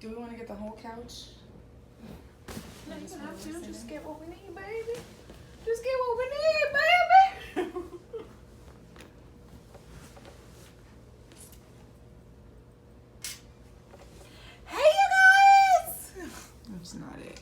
Do we want to get the whole couch? No, you don't have to. Just get what we need, baby. Just get what we need, baby. Hey, you guys! That's not it.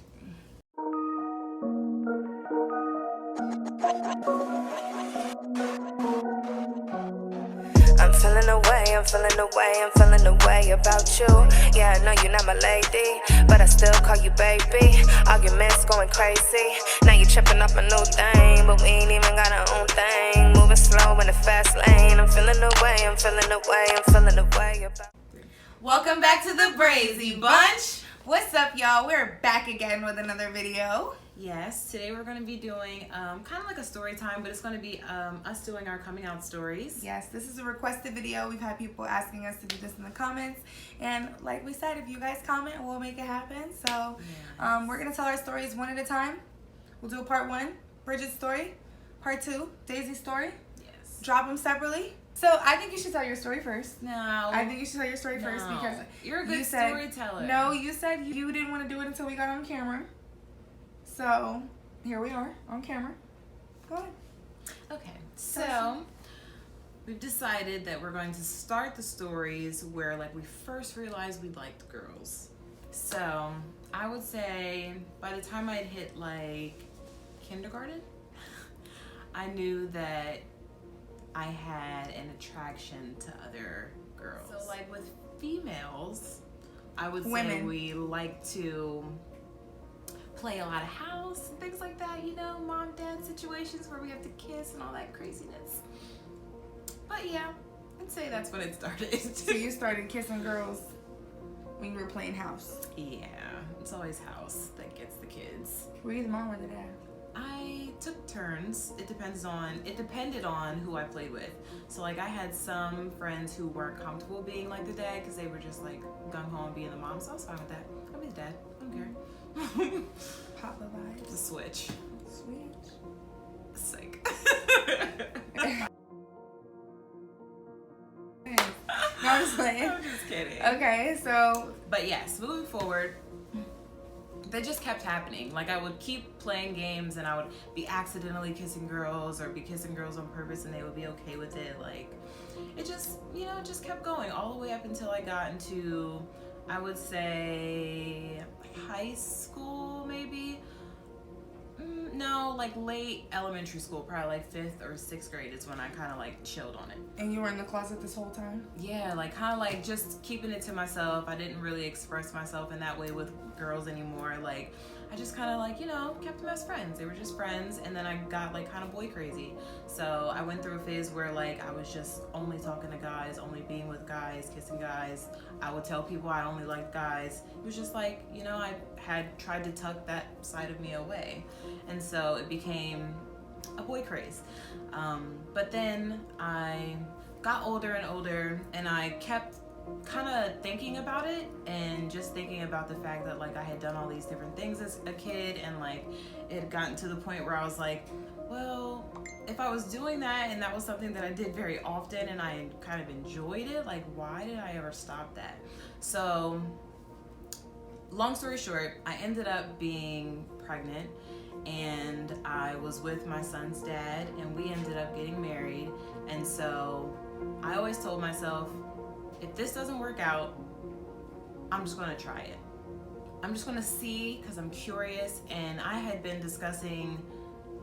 I'm feeling away, I'm feeling away, I'm feeling away about you. Yeah, I know you're not my lady, but I still call you baby. Arguments going crazy, now you tripping up a new thing, but we ain't even got our own thing. Moving slow in the fast lane, I'm feeling away, I'm feeling away, I'm feeling away about. Welcome back to the Brazy Bunch. What's up, y'all? We're back again with another video. Yes, today we're going to be doing kind of like a story time, but it's going to be us doing our coming out stories. Yes, this is a requested video. We've had people asking us to do this in the comments. And like we said, if you guys comment, we'll make it happen. So we're going to tell our stories one at a time. We'll do part 1, Brigid's story. Part 2, Daisy's story. Yes. Drop them separately. So I think you should tell your story first. No. I think you should tell your story first because you're a good said, storyteller. No, you said you didn't want to do it until we got on camera. So here we are on camera. Go ahead. Okay, so we've decided that we're going to start the stories where like we first realized we liked girls. So I would say by the time I'd hit like kindergarten, I knew that I had an attraction to other girls. So like with females, I would say we like to play a lot of house and things like that, you know, mom-dad situations where we have to kiss and all that craziness. But yeah, I'd say that's when it started. So you started kissing girls when you were playing house? Yeah, it's always house that gets the kids. Were you the mom or the dad? I took turns. It depended on who I played with. So like I had some friends who weren't comfortable being like the dad because they were just like gung-ho and being the mom, so I was fine with that. I'll be the dad, I don't care. Papa vibes. The switch. Sweet. Sick. No, I'm just playing. I'm just kidding. Okay, so. But yes, moving forward, that just kept happening. Like I would keep playing games and I would be accidentally kissing girls or be kissing girls on purpose and they would be okay with it. Like it just, you know, it just kept going all the way up until I got into, I would say, high school maybe. No, like late elementary school, probably like 5th or 6th grade is when I kind of like chilled on it. And you were in the closet this whole time? Yeah, like kind of like just keeping it to myself. I didn't really express myself in that way with girls anymore. Like I just kind of like, you know, kept them as friends. They were just friends. And then I got like kind of boy crazy. So I went through a phase where like I was just only talking to guys, only being with guys, kissing guys. I would tell people I only liked guys. It was just like, you know, I had tried to tuck that side of me away. And so it became a boy craze. But then I got older and older and I kept kind of thinking about it and just thinking about the fact that like I had done all these different things as a kid and like it had gotten to the point where I was like, well, if I was doing that and that was something that I did very often and I kind of enjoyed it, like why did I ever stop that? So long story short, I ended up being pregnant and I was with my son's dad and we ended up getting married. And so I always told myself, if this doesn't work out, I'm just gonna try it. I'm just gonna see because I'm curious. And I had been discussing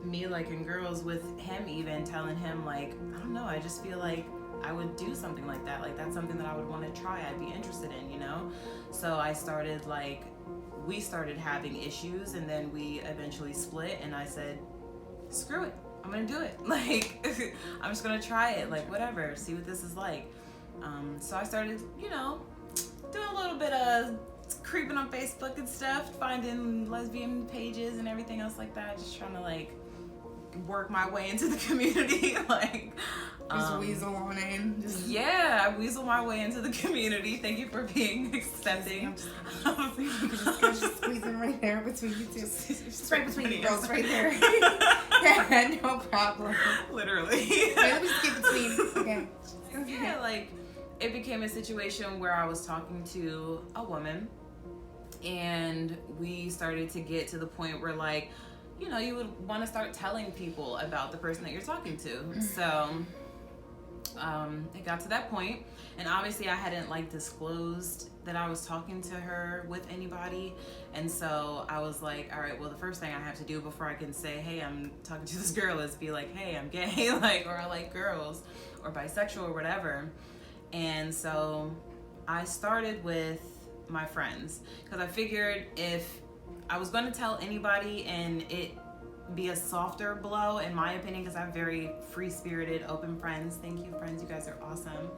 me liking girls with him, even telling him like, I don't know, I just feel like I would do something like that. Like that's something that I would want to try, I'd be interested in, you know? So I started like, we started having issues and then we eventually split and I said, screw it, I'm gonna do it. Like, I'm just gonna try it, like whatever, see what this is like. So I started, you know, doing a little bit of creeping on Facebook and stuff, finding lesbian pages and everything else like that, just trying to like work my way into the community. Like just weasel on in. Yeah, I weasel my way into the community. Thank you for being accepting. Just squeezing right there between you two. Just right between you girls, right there. Yeah, no problem. Literally. Wait, let me just get between. Okay. Yeah, like it became a situation where I was talking to a woman And we started to get to the point where, like, you know, you would want to start telling people about the person that you're talking to. So it got to that point, and obviously I hadn't like disclosed that I was talking to her with anybody. And so I was like, all right, well, the first thing I have to do before I can say, hey, I'm talking to this girl, is be like, hey, I'm gay, like, or I like girls, or bisexual, or whatever. And so I started with my friends, because I figured if I was going to tell anybody and it be a softer blow, in my opinion, because I have very free-spirited, open friends. Thank you, friends. You guys are awesome.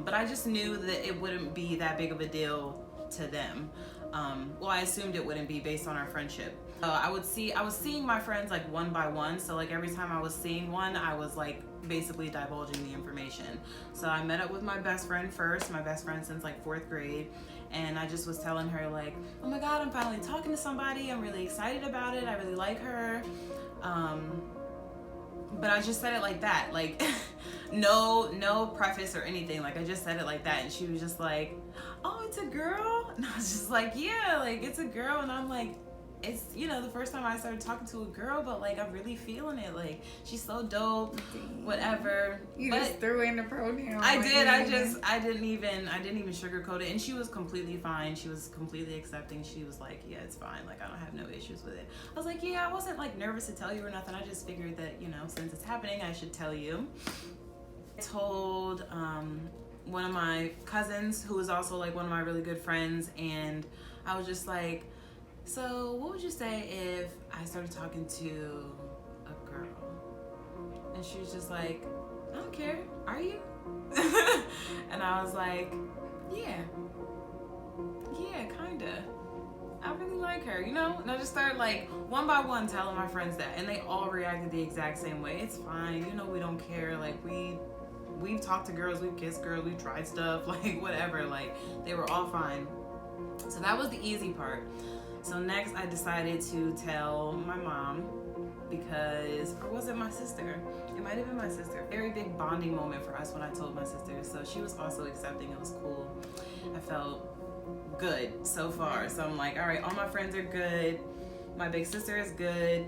But I just knew that it wouldn't be that big of a deal to them. Well, I assumed it wouldn't be based on our friendship. I was seeing my friends like one by one. So like every time I was seeing one, I was like basically divulging the information. So I met up with my best friend first, my best friend since like 4th grade. And I just was telling her like, oh my God, I'm finally talking to somebody. I'm really excited about it. I really like her. But I just said it like that, like no preface or anything. Like I just said it like that. And she was just like, oh, it's a girl? And I was just like, yeah, like it's a girl. And I'm like, it's, you know, the first time I started talking to a girl, but like I'm really feeling it. Like she's so dope, whatever. You but just threw in the pronoun. I did. I didn't even sugarcoat it, and she was completely fine. She was completely accepting. She was like, yeah, it's fine. Like I don't have no issues with it. I was like, yeah, I wasn't like nervous to tell you or nothing. I just figured that, you know, since it's happening, I should tell you. I told one of my cousins, who was also like one of my really good friends, and I was just like, so what would you say if I started talking to a girl? And she was just like, I don't care, are you? And I was like, yeah, kinda. I really like her, you know? And I just started like one by one telling my friends that, and they all reacted the exact same way. It's fine, you know, we don't care. Like we've talked to girls, we've kissed girls, we've tried stuff, like whatever. Like they were all fine. So that was the easy part. So next I decided to tell my mom, because, or was it my sister? It might have been my sister. Very big bonding moment for us when I told my sister. So she was also accepting. It was cool. I felt good so far. So I'm like, all right, all my friends are good. My big sister is good.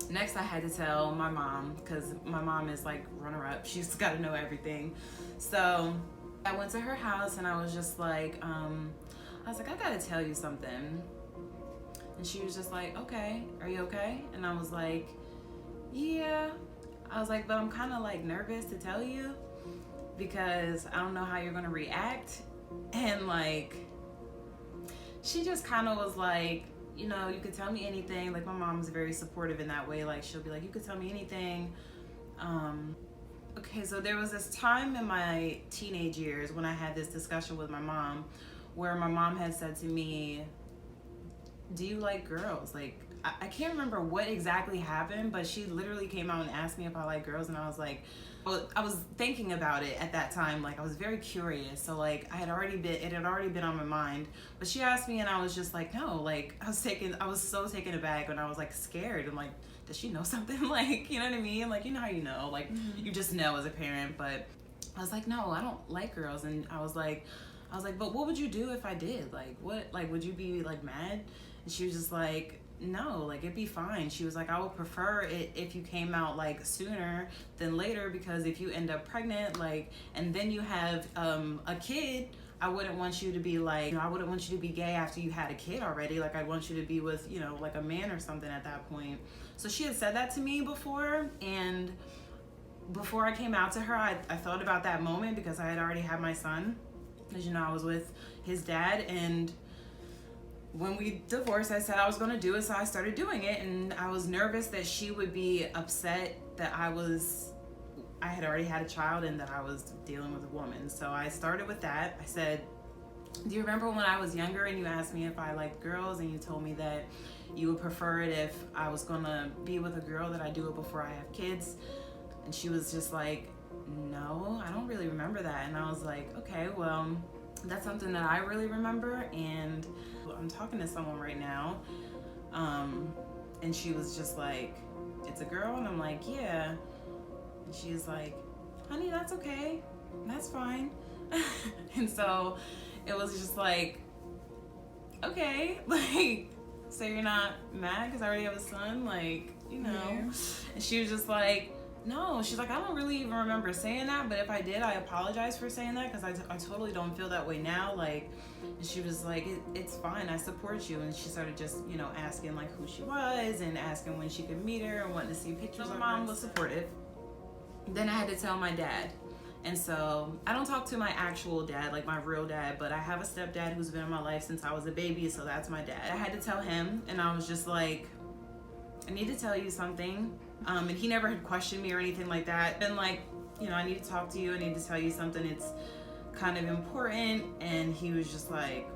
Next I had to tell my mom, because my mom is like runner-up. She's got to know everything. So I went to her house and I was just like, I gotta tell you something. And she was just like, okay, are you okay? And I was like, yeah. I was like, but I'm kind of like nervous to tell you because I don't know how you're gonna react. And like, she just kind of was like, you know, you could tell me anything. Like my mom's very supportive in that way. Like she'll be like, you could tell me anything. Okay, so there was this time in my teenage years when I had this discussion with my mom where my mom had said to me, do you like girls? Like, I can't remember what exactly happened, but she literally came out and asked me if I like girls, and I was like, well, I was thinking about it at that time. Like, I was very curious. So like, it had already been on my mind, but she asked me and I was just like, no. Like, I was so taken aback, and I was like scared. I'm like, does she know something? Like, you know what I mean? Like, you know how you know, like you just know as a parent. But I was like, no, I don't like girls. And I was like, but what would you do if I did? Like, what, like, would you be like mad? And she was just like, no, like it'd be fine. She was like, I would prefer it if you came out like sooner than later, because if you end up pregnant, like, and then you have a kid, I wouldn't want you to be like, you know, I wouldn't want you to be gay after you had a kid already. Like I'd want you to be with, you know, like a man or something at that point. So she had said that to me before, and before I came out to her, I thought about that moment because I had already had my son. As you know, I was with his dad, and when we divorced, I said I was going to do it, so I started doing it. And I was nervous that she would be upset that I had already had a child and that I was dealing with a woman. So I started with that. I said, do you remember when I was younger and you asked me if I liked girls, and you told me that you would prefer it if I was going to be with a girl, that I do it before I have kids? And she was just like, no, I don't really remember that. And I was like, okay, well, that's something that I really remember, and I'm talking to someone right now, and she was just like, it's a girl? And I'm like, yeah. And she's like, honey, that's okay, that's fine. And so it was just like, okay, like, so you're not mad because I already have a son, like, you know. Yeah. And she was just like, no, she's like, I don't really even remember saying that, but if I did, I apologize for saying that because I totally don't feel that way now. Like, and she was like, it's fine, I support you. And she started just, you know, asking like who she was and asking when she could meet her and wanting to see pictures. My mom was supportive. Then I had to tell my dad. And so I don't talk to my actual dad, like my real dad, but I have a stepdad who's been in my life since I was a baby, so that's my dad. I had to tell him, and I was just like, I need to tell you something. And he never had questioned me or anything like that. Been like, you know, I need to talk to you. I need to tell you something. It's kind of important. And he was just like,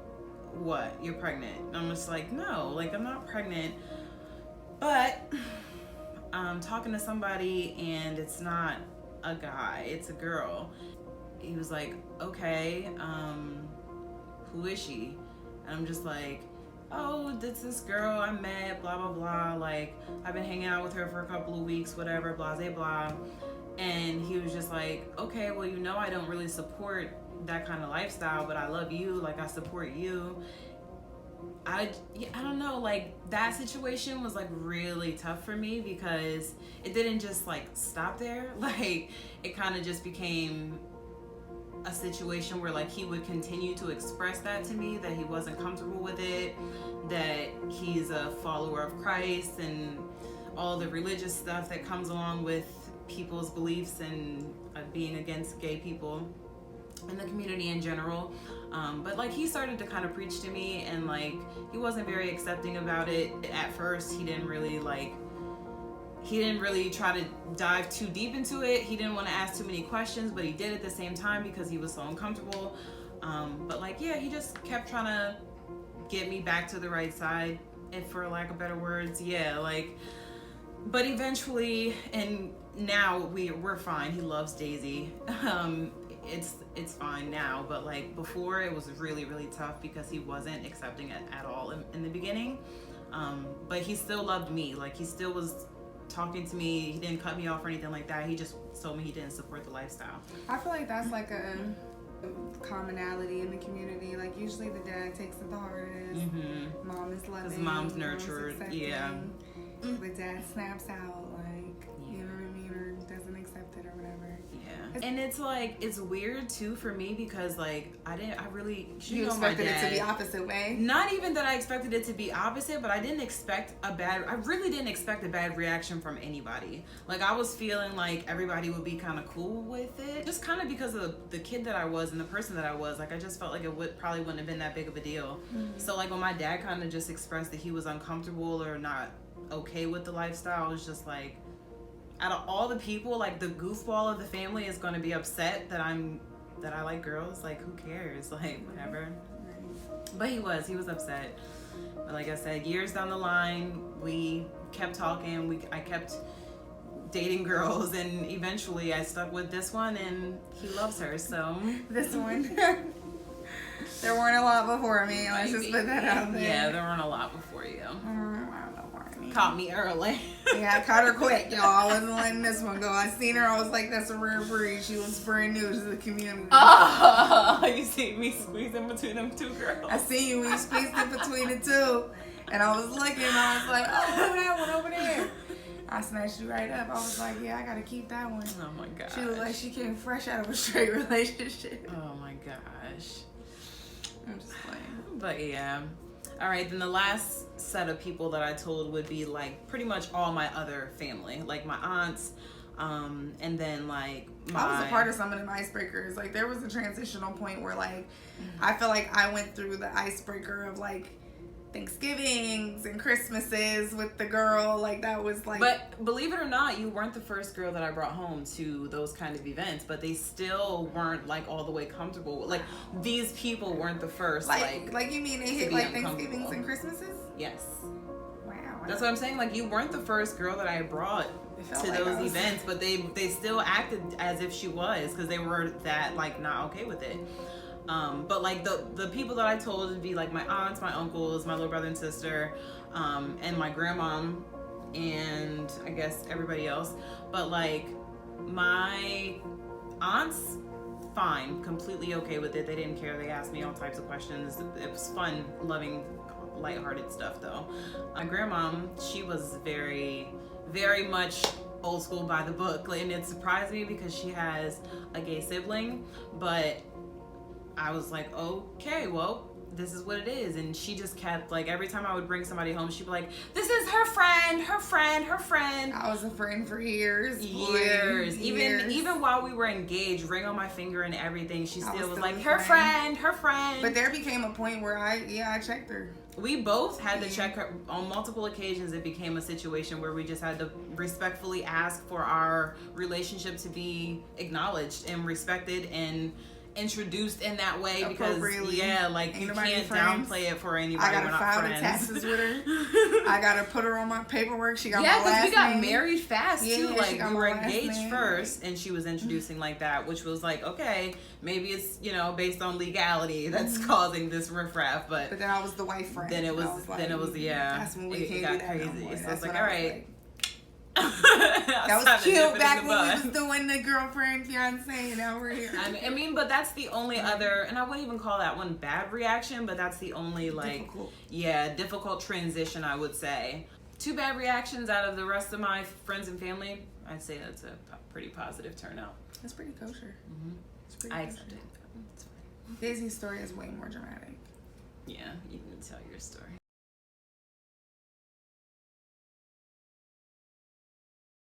what? You're pregnant? And I'm just like, no, like I'm not pregnant. But I'm talking to somebody and it's not a guy, it's a girl. He was like, okay, who is she? And I'm just like, oh, this girl I met, blah, blah, blah. Like, I've been hanging out with her for a couple of weeks, whatever, blah, blah, blah. And he was just like, okay, well, you know, I don't really support that kind of lifestyle, but I love you. Like, I support you. I don't know, like, that situation was, like, really tough for me because it didn't just, like, stop there. Like, it kind of just became a situation where, like, he would continue to express that to me, that he wasn't comfortable with it, that he's a follower of Christ and all the religious stuff that comes along with people's beliefs and being against gay people in the community in general. But like he started to kind of preach to me, and like he wasn't very accepting about it at first. He didn't really try to dive too deep into it. He didn't want to ask too many questions, but he did at the same time because he was so uncomfortable. But like, yeah, he just kept trying to get me back to the right side, if for lack of better words. Yeah, like, but eventually, and now we're fine. He loves Daisy. It's fine now, but like before it was really, really tough because he wasn't accepting it at all in the beginning. But he still loved me. Like, he still was talking to me. He didn't cut me off or anything like that. He just told me he didn't support the lifestyle. I feel like that's like a commonality in the community. Like, usually the dad takes it the hardest. Mm-hmm. Mom is loving. Because mom's nurtured. Yeah. The dad snaps out, like, you know what I mean, or doesn't accept it or whatever. Yeah. And it's like, it's weird too for me because like you expected it to be opposite way? Not even that I expected it to be opposite, but I really didn't expect a bad reaction from anybody. Like, I was feeling like everybody would be kind of cool with it. Just kind of because of the kid that I was and the person that I was. Like, I just felt like it probably wouldn't have been that big of a deal. Mm-hmm. So like when my dad kind of just expressed that he was uncomfortable or not okay with the lifestyle, I was just like, out of all the people, like, the goofball of the family is going to be upset that I like girls. Like, who cares? Like, whatever. But he was upset. But like I said, years down the line, we kept talking. I kept dating girls, and eventually I stuck with this one, and he loves her. So this one. There weren't a lot before me. Let's just put that out there. Yeah, there weren't a lot before you. Me. Caught me early. Yeah, I caught her quick, y'all. I wasn't letting this one go. I seen her. I was like, that's a rare breed. She was brand new to the community. Oh, you see me squeezing between them two girls. I seen you when you squeezed in between the two. And I was looking, and I was like, oh, look at that one over there. I snatched you right up. I was like, yeah, I gotta keep that one. Oh my gosh. She looked like she came fresh out of a straight relationship. Oh my gosh. I'm just playing. But yeah. All right, then the last set of people that I told would be like pretty much all my other family, like my aunts, and then like I was a part of some of them icebreakers. Like, there was a transitional point where like I feel like I went through the icebreaker of like Thanksgivings and Christmases with the girl. Like, that was like, but believe it or not, you weren't the first girl that I brought home to those kind of events, but they still weren't like all the way comfortable. Like, these people weren't the first. Like you mean they hit like Thanksgivings and Christmases? Yes. Wow. That's what I'm saying. Like, you weren't the first girl that I brought to like those events, but they still acted as if she was, because they were that like not okay with it. But like the people that I told would be like my aunts, my uncles, my little brother and sister, and my grandma, and I guess everybody else. But like my aunts, fine, completely okay with it. They didn't care. They asked me all types of questions. It was fun, loving, lighthearted stuff though. My grandmom, she was very, very much old school by the book, and it surprised me because she has a gay sibling, but I was like, okay, well, this is what it is. And she just kept, like, every time I would bring somebody home, she'd be like, this is her friend, her friend, her friend. I was a friend for years. Years. Even while we were engaged, ring on my finger and everything, she still was like, her friend, her friend. But there became a point where I checked her. We both had to check her on multiple occasions. It became a situation where we just had to respectfully ask for our relationship to be acknowledged and respected and introduced in that way, because like, you can't downplay it for anybody. I gotta we're not file friends. the taxes with her. I gotta put her on my paperwork. She got my last because we got name. married fast too. Like, we were engaged name. first, and she was introducing like that, which was like, okay, maybe it's, you know, based on legality that's causing this riffraff. But then I was the wife friend. Then it was That's when we it can't got do that crazy. no more. So That's it's like, when all I was right. That was cute back when we was doing the girlfriend, fiance, and now we're here. I mean, but that's the only other, and I wouldn't even call that one bad reaction, but that's the only, like, difficult transition, I would say. 2 bad reactions out of the rest of my friends and family, I'd say that's a pretty positive turnout. That's pretty kosher. I accept it. It's fine. Daisy's story is way more dramatic. Yeah, you can tell your story.